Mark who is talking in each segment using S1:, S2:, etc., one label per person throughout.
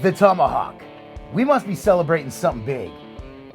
S1: the tomahawk. We must be celebrating something big.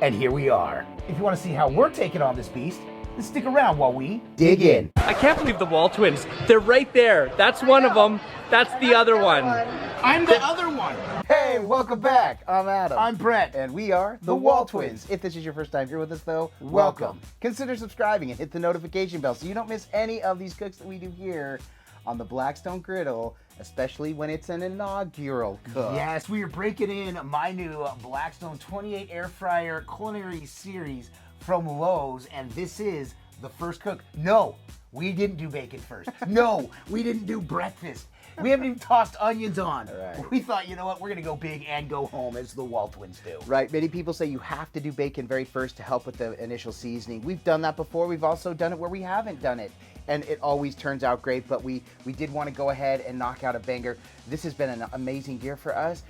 S1: And here we are. If you want to see how we're taking on this beast, then stick around while we dig in.
S2: I can't believe the WALTWINS. They're right there. That's one of them. That's the other one.
S1: I'm the other one.
S3: Hey, welcome back. I'm Adam.
S1: I'm Brett.
S3: And we are the WALTWINS. If this is your first time here with us, though, welcome. Consider subscribing and hit the notification bell so you don't miss any of these cooks that we do here on the Blackstone Griddle, especially when it's an inaugural cook.
S1: Yes, we are breaking in my new Blackstone 28 air fryer culinary series from Lowe's, and this is the first cook. No, we didn't do bacon first. No, we didn't do breakfast. We haven't even tossed onions on.
S3: Right.
S1: We thought, you know what, we're gonna go big and go home as the WALTWINS do.
S3: Right, many people say you have to do bacon very first to help with the initial seasoning. We've done that before. We've also done it where we haven't done it. And it always turns out great, but we did want to go ahead and knock out a banger. This has been an amazing year for us.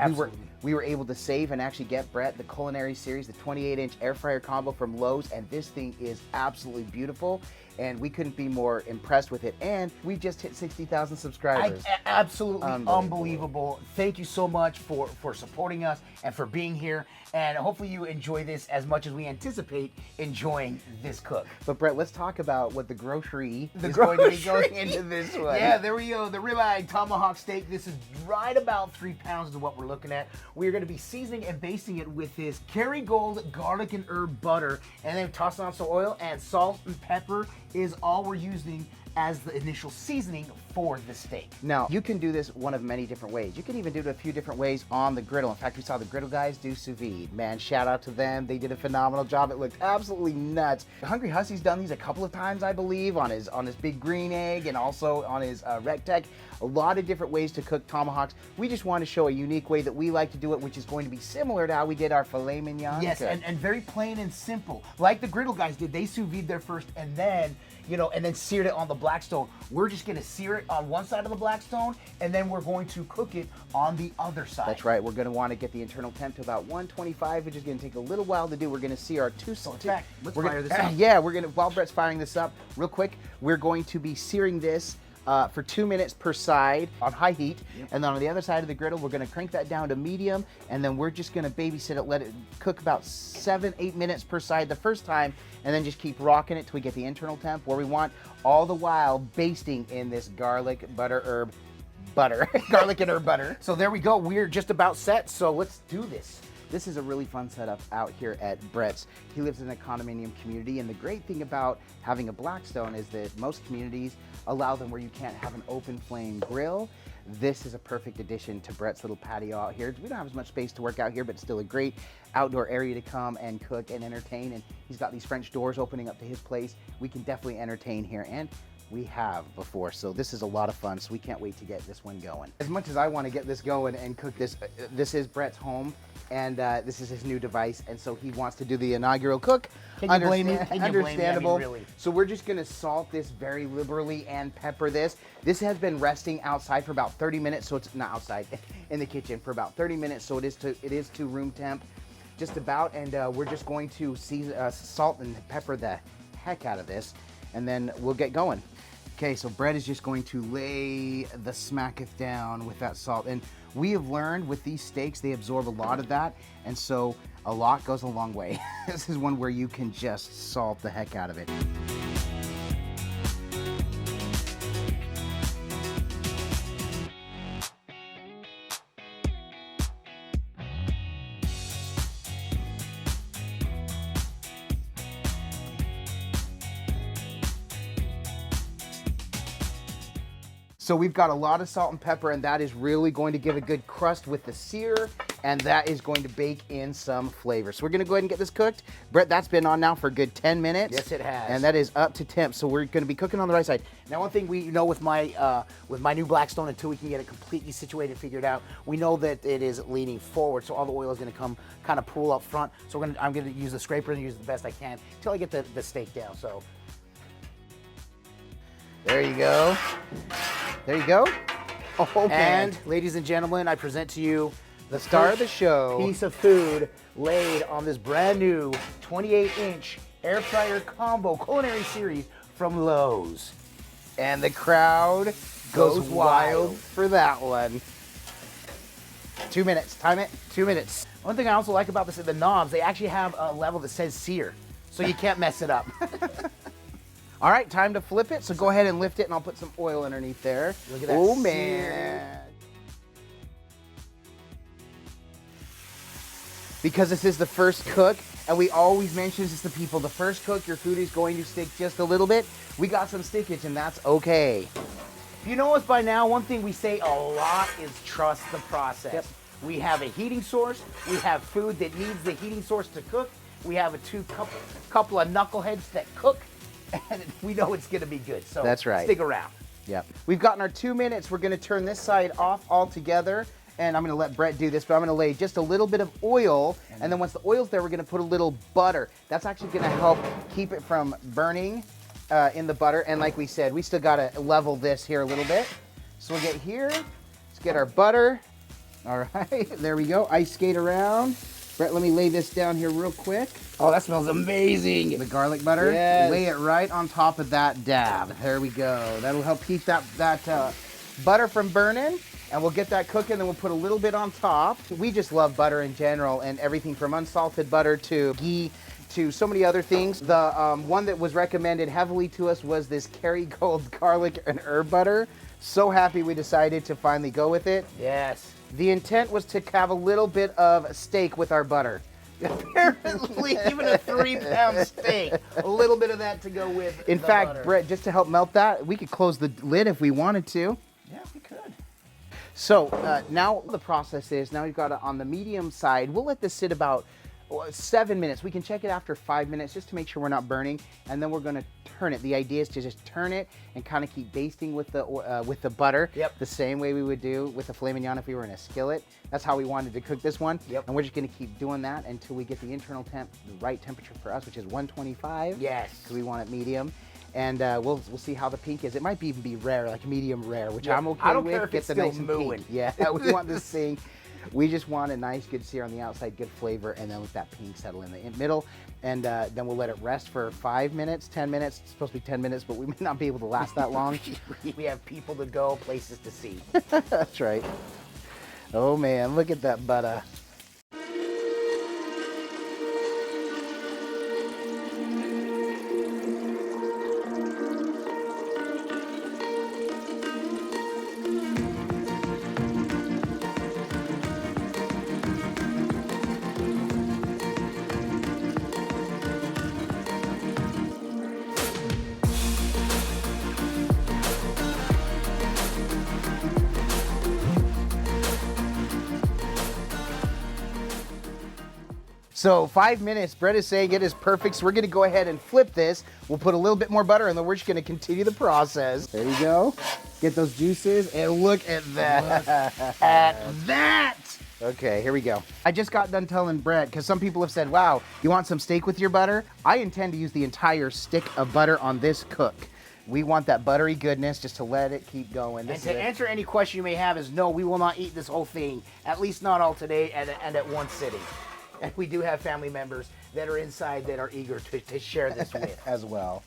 S1: Absolutely.
S3: We were able to save and actually get Brett the culinary series, the 28-inch air fryer combo from Lowe's, and this thing is absolutely beautiful. And we couldn't be more impressed with it. And we just hit 60,000 subscribers.
S1: Absolutely unbelievable. Thank you so much for supporting us and for being here. And hopefully you enjoy this as much as we anticipate enjoying this cook.
S3: But Brett, let's talk about what the grocery is going to be going into this one.
S1: Yeah, there we go. The Ribeye Tomahawk Steak. This is right about 3 pounds is what we're looking at. We're going to be seasoning and basting it with this Kerrygold garlic and herb butter. And then tossing on some oil, and salt and pepper is all we're using as the initial seasoning for the steak.
S3: Now, you can do this one of many different ways. You can even do it a few different ways on the griddle. In fact, we saw the griddle guys do sous vide. Man, shout out to them. They did a phenomenal job. It looked absolutely nuts. Hungry Hussey's done these a couple of times, I believe, on his big green egg and also on his Rectech. A lot of different ways to cook tomahawks. We just want to show a unique way that we like to do it, which is going to be similar to how we did our filet mignon.
S1: Yes, and very plain and simple. Like the griddle guys did, they sous vide there first and then, and then seared it on the Blackstone. We're just gonna sear it on one side of the Blackstone, and then we're going to cook it on the other side.
S3: That's right. We're gonna want to get the internal temp to about 125, which is gonna take a little while to do. We're gonna sear our two salts.
S1: In fact, let's fire this up.
S3: Yeah, while Brett's firing this up, real quick, we're going to be searing this for 2 minutes per side on high heat. Yep. And then on the other side of the griddle, we're gonna crank that down to medium, and then we're just gonna babysit it, let it cook about 7-8 minutes per side the first time, and then just keep rocking it till we get the internal temp where we want, all the while basting in this garlic herb butter. Garlic and herb butter.
S1: So there we go. We're just about set, so let's do this.
S3: This is a really fun setup out here at Brett's. He lives in a condominium community, and the great thing about having a Blackstone is that most communities allow them where you can't have an open flame grill. This is a perfect addition to Brett's little patio out here. We don't have as much space to work out here, but it's still a great outdoor area to come and cook and entertain. And he's got these French doors opening up to his place. We can definitely entertain here, and we have before, so this is a lot of fun, so we can't wait to get this one going. As much as I want to get this going and cook this, this is Brett's home, and this is his new device, and so he wants to do the inaugural cook.
S1: Can you blame me?
S3: Understandable.
S1: I mean, really.
S3: So we're just gonna salt this very liberally and pepper this. This has been resting outside for about 30 minutes, so it's not outside, in the kitchen for about 30 minutes, so it is to room temp, just about, and we're just going to salt and pepper the heck out of this, and then we'll get going. Okay, so Brett is just going to lay the smacketh down with that salt. And we have learned with these steaks, they absorb a lot of that. And so a lot goes a long way. This is one where you can just salt the heck out of it. So we've got a lot of salt and pepper, and that is really going to give a good crust with the sear, and that is going to bake in some flavor. So we're gonna go ahead and get this cooked. Brett, that's been on now for a good 10 minutes.
S1: Yes, it has.
S3: And that is up to temp, so we're gonna be cooking on the right side.
S1: Now, one thing we know with my new Blackstone, until we can get it completely situated, figured out, we know that it is leaning forward, so all the oil is gonna come kind of pool up front. So I'm gonna use the scraper and use the best I can until I get the steak down, so.
S3: There you go. There you go. Oh, man.
S1: And ladies and gentlemen, I present to you
S3: the star of the show.
S1: Piece of food laid on this brand new 28-inch air fryer combo culinary series from Lowe's.
S3: And the crowd goes wild for that one.
S1: 2 minutes. Time it. 2 minutes. One thing I also like about this is the knobs. They actually have a level that says sear, so you can't mess it up. All right, time to flip it. So go ahead and lift it, and I'll put some oil underneath there.
S3: Look at that.
S1: Oh, man. Because this is the first cook, and we always mention this to people, the first cook, your food is going to stick just a little bit. We got some stickage, and that's okay. If you know us by now, one thing we say a lot is trust the process. Yep. We have a heating source. We have food that needs the heating source to cook. We have a couple of knuckleheads that cook, and we know it's going to be good. So
S3: that's right.
S1: Stick around.
S3: Yep. We've gotten our 2 minutes. We're going to turn this side off altogether. And I'm going to let Brett do this, but I'm going to lay just a little bit of oil, and then once the oil's there, we're going to put a little butter. That's actually going to help keep it from burning in the butter. And like we said, we still got to level this here a little bit. So we'll get here. Let's get our butter. All right, there we go. Ice skate around. Brett, let me lay this down here real quick.
S1: Oh, that smells amazing.
S3: The garlic butter.
S1: Yes.
S3: Lay it right on top of that dab. There we go. That'll help keep that butter from burning. And we'll get that cooking, then we'll put a little bit on top. We just love butter in general, and everything from unsalted butter to ghee to so many other things. The one that was recommended heavily to us was this Kerrygold garlic and herb butter. So happy we decided to finally go with it.
S1: Yes.
S3: The intent was to have a little bit of steak with our butter.
S1: Apparently, even a 3-pound steak, a little bit of that to go with.
S3: In fact, Brett, just to help melt that, we could close the lid if we wanted to.
S1: Yeah, we could.
S3: So now the process is, now we've got it on the medium side. We'll let this sit about 7 minutes. We can check it after 5 minutes just to make sure we're not burning, and then we're going to turn it. The idea is to just turn it and kind of keep basting with the butter.
S1: Yep.
S3: The same way we would do with the filet mignon if we were in a skillet. That's how we wanted to cook this one.
S1: Yep.
S3: And we're just going to keep doing that until we get the internal temp, the right temperature for us, which is 125.
S1: Yes.
S3: Because we want it medium. And we'll see how the pink is. It might even be rare, like medium rare, which I'm okay with.
S1: I don't care if it's still mooing.
S3: Yeah, we want this thing. We just want a nice, good sear on the outside, good flavor, and then with that pink settle in the middle. And then we'll let it rest for 5 minutes, 10 minutes. It's supposed to be 10 minutes, but we may not be able to last that long.
S1: We have people to go, places to see.
S3: That's right. Oh man, look at that butter. So 5 minutes, Brett is saying it is perfect, so we're gonna go ahead and flip this. We'll put a little bit more butter and then we're just gonna continue the process. There you go. Get those juices and look at that.
S1: Look at that.
S3: Okay, here we go. I just got done telling Brett, because some people have said, wow, you want some steak with your butter? I intend to use the entire stick of butter on this cook. We want that buttery goodness just to let it keep going.
S1: And to answer any question you may have is no, we will not eat this whole thing, at least not all today and at one sitting. And we do have family members that are inside that are eager to share this with.
S3: As well.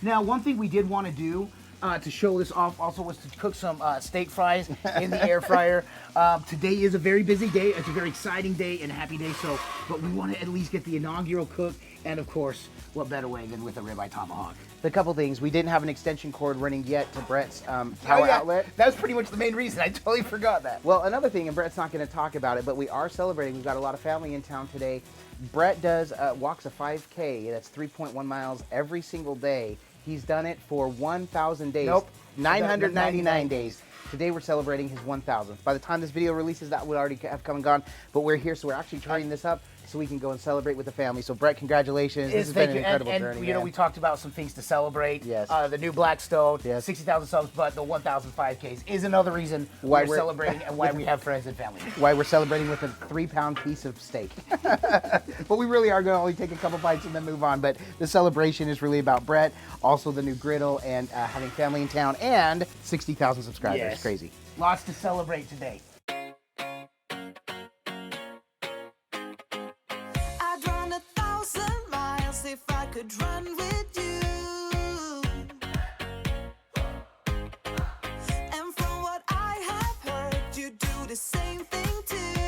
S1: Now, one thing we did want to do to show this off also was to cook some steak fries in the air fryer. Today is a very busy day. It's a very exciting day and a happy day. But we want to at least get the inaugural cook. And of course, what better way than with a ribeye tomahawk?
S3: A couple things. We didn't have an extension cord running yet to Brett's power outlet.
S1: That was pretty much the main reason. I totally forgot that.
S3: Well, another thing, and Brett's not going to talk about it, but we are celebrating. We've got a lot of family in town today. Brett walks a 5K. That's 3.1 miles every single day. He's done it for 1,000 days.
S1: Nope.
S3: 999 days. Today we're celebrating his 1,000th. By the time this video releases, that would already have come and gone. But we're here, so we're actually turning this up so we can go and celebrate with the family. So Brett, congratulations. This has been an incredible journey.
S1: And you know, we talked about some things to celebrate.
S3: Yes.
S1: The new Blackstone,
S3: yes.
S1: 60,000 subs, but the 1,005 Ks is another reason why we're celebrating and why we have friends and family.
S3: Why we're celebrating with a 3-pound piece of steak. But we really are going to only take a couple bites and then move on. But the celebration is really about Brett, also the new griddle, and having family in town, and 60,000 subscribers.
S1: Yes.
S3: Crazy.
S1: Lots to celebrate today.
S4: I'd run 1,000 miles if I could run with you. And from what I have heard, you do the same thing too.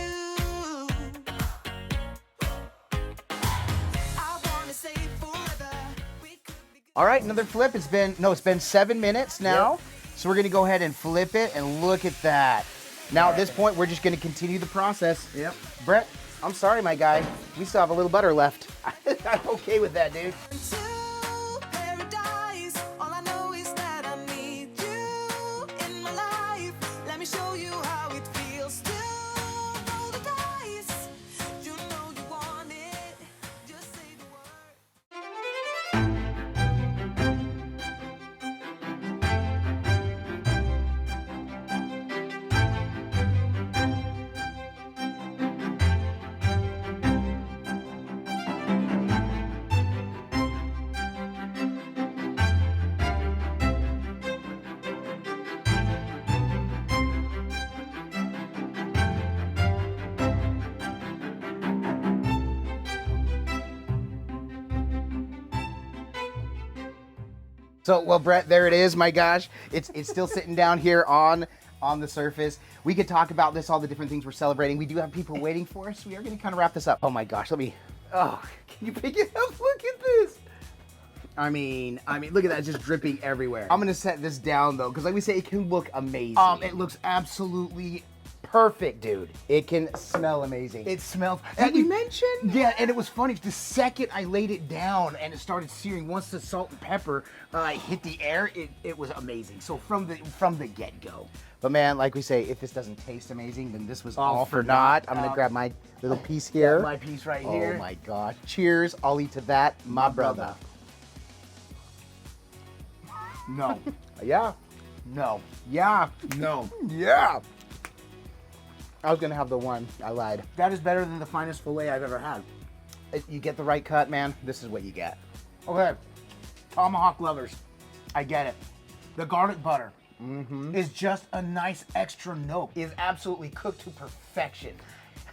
S3: All right, another flip. It's been 7 minutes now.
S1: Yep.
S3: So we're gonna go ahead and flip it, and look at that. Now at this point, we're just gonna continue the process.
S1: Yep.
S3: Brett, I'm sorry, my guy. We still have a little butter left.
S1: I'm okay with that, dude.
S4: To paradise, all I know is that I need you in my life. Let me show you how it feels to roll the dice. You know you want it, just say the word.
S3: So, well, Brett, there it is. My gosh, it's still sitting down here on the surface. We could talk about this, all the different things we're celebrating. We do have people waiting for us. We are going to kind of wrap this up. Oh my gosh, can you pick it up? Look at this.
S1: I mean, look at that, it's just dripping everywhere.
S3: I'm going to set this down though, because like we say, it can look amazing.
S1: It looks absolutely perfect, dude.
S3: It can smell amazing.
S1: It smells.
S3: Did we mention?
S1: Yeah, and it was funny. The second I laid it down and it started searing, once the salt and pepper hit the air, it was amazing. So from the get-go.
S3: But man, like we say, if this doesn't taste amazing, then this was all for naught. I'm going to grab my little piece here.
S1: My piece right here.
S3: Oh my gosh. Cheers. I'll eat to that, my brother.
S1: No.
S3: Yeah.
S1: No.
S3: Yeah.
S1: No.
S3: Yeah. I was going to have the one. I lied.
S1: That is better than the finest filet I've ever had.
S3: You get the right cut, man. This is what you get.
S1: Okay. Tomahawk lovers, I get it. The garlic butter is just a nice extra note. It is absolutely cooked to perfection.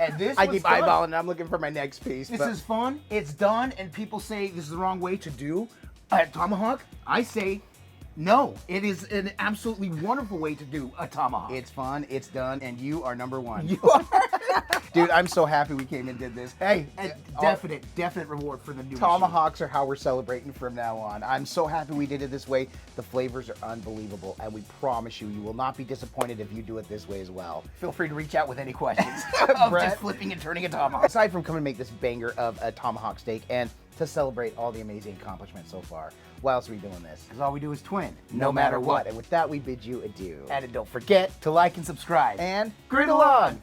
S1: And this
S3: I
S1: was
S3: keep
S1: done.
S3: eyeballing and I'm looking for my next piece.
S1: This
S3: but
S1: is fun. It's done, and people say this is the wrong way to do a tomahawk. I say no. It is an absolutely wonderful way to do a tomahawk.
S3: It's fun, it's done, and you are number one.
S1: You are.
S3: Dude, I'm so happy we came and did this.
S1: Hey, definite reward for the new
S3: Tomahawks are how we're celebrating from now on. I'm so happy we did it this way. The flavors are unbelievable, and we promise you, you will not be disappointed if you do it this way as well.
S1: machine. Feel free to reach out with any questions of
S3: Brett.
S1: just flipping and turning a tomahawk.
S3: Aside from coming to make this banger of a tomahawk steak and to celebrate all the amazing accomplishments so far, why else are we doing this?
S1: Because all we do is twin,
S3: No matter what. And with that, we bid you adieu.
S1: And don't forget to like and subscribe.
S3: And
S1: griddle on!